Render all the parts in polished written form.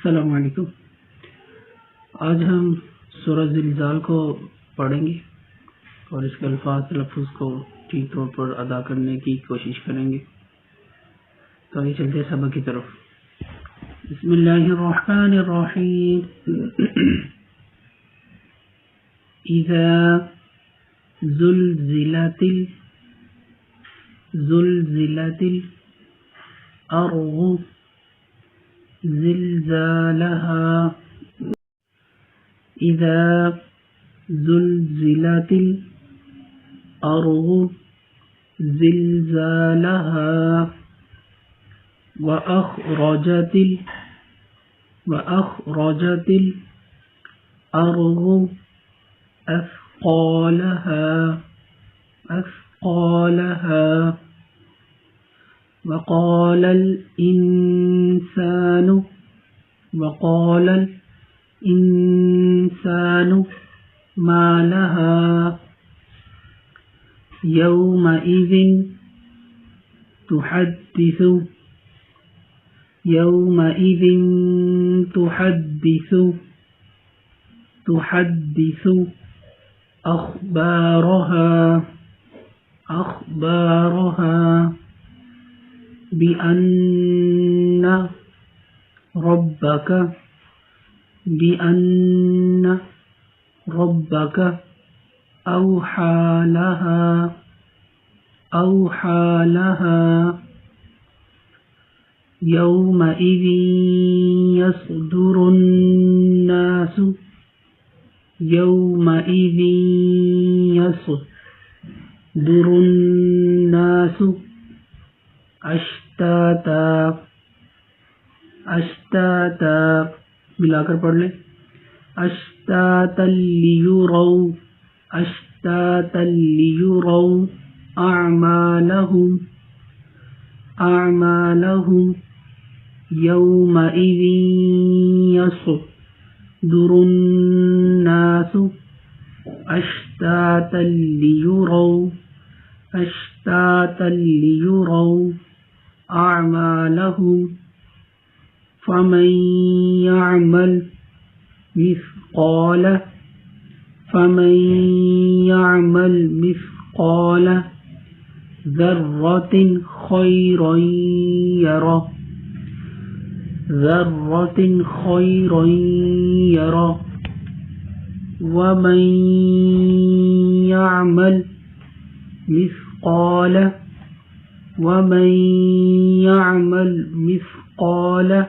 السلام علیکم۔ آج ہم سورہ زلزال کو پڑھیں گے اور اس کے الفاظ تلفظ کو ٹھیک طور پر ادا کرنے کی کوشش کریں گے۔ تو آئیے چلتے ہیں سبق کی طرف۔ بسم اللہ الرحمن الرحیم۔ اذا زلزلت الارض زلزالها اذا زلزلت الارض زلزالها وأخرجت الأرض أثقالها وقال الإنسان ما لها يومئذ تحدث أخبارها بأن ربك أوحى لها يومئذ يصدر الناس اشتاتا ملا کر پڑھ لیں، اشتاتا لیروا اعمالهم يومئذ يصدر الناس اشتاتا ليروا أعمالهم فمن يعمل مثقال ذرة خيرا يره ومن يعمل مثقال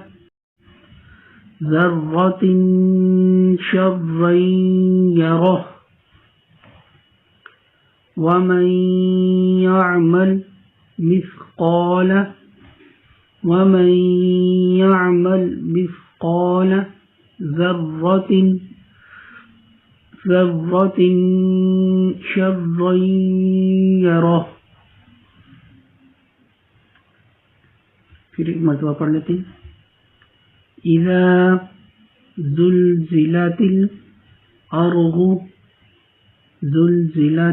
ذرة شرا يره ومن يعمل مثقال ذرة شرا يره۔ پھر ایک مرتبہ پڑھ لیتے ہیں۔ اذا زلزلت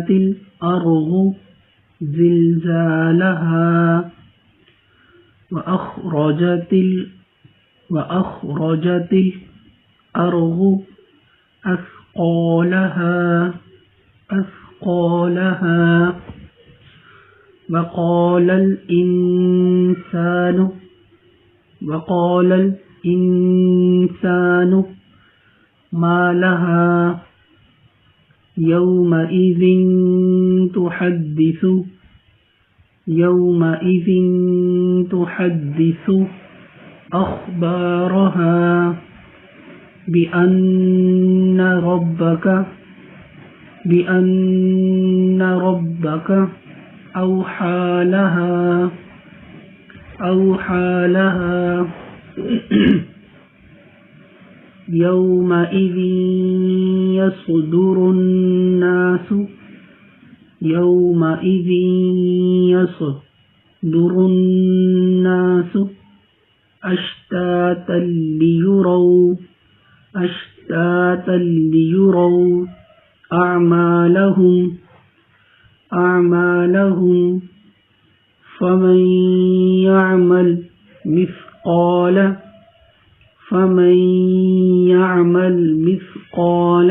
الارض زلزالها وأخرجت الأرض أثقالها وقال الإنسان ما لها يومئذ تحدث أخبارها بأن ربك أوحى لها يومئذ يصدر الناس أشتاتا ليروا أعمالهم فمن يعمل مثقال فمن يعمل مثقال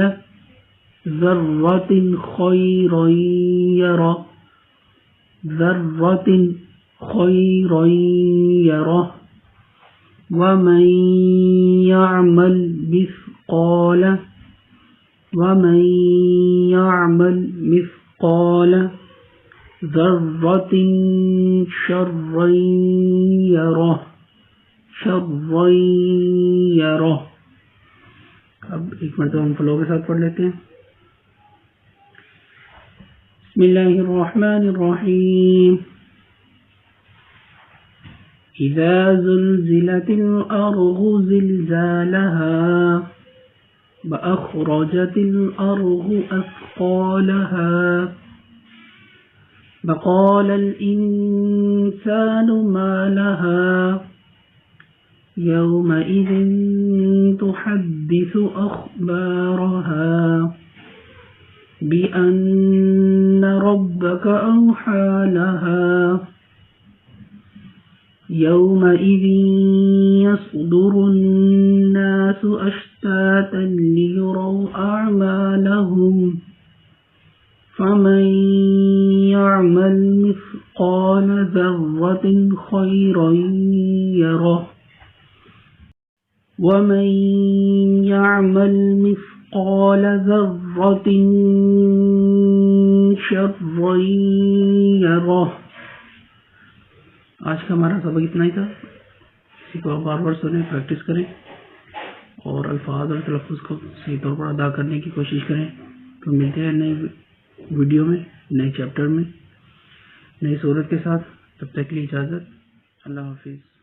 ذرة خيرا يره ذرة خيرا يره ومن يعمل مثقال ذرة شرا يره. اب ایک مرتبہ ہم فلو کے ساتھ پڑھ لیتے ہیں. بسم اللہ الرحمن الرحیم. اذا زلزلت الارض زلزالها وأخرجت الأرض أثقالها وقال الإنسان ما لها يومئذ تحدث أخبارها بأن ربك أوحى لها يومئذ يصدر الناس أشتاتا ليروا أعمالهم فمن يعمل مثقال ذرة خيرا يره ومن يعمل مثقال ذرة شرا يره. آج کا ہمارا سبق اتنا ہی تھا. اسی کو بار بار سنیں، پریکٹس کریں اور الفاظ اور تلفظ کو صحیح طور پر ادا کرنے کی کوشش کریں. تو ملتے ہیں نئے ویڈیو میں، نئے چیپٹر میں، نئی صورت کے ساتھ. تب تک کے لیے اجازت. اللہ حافظ.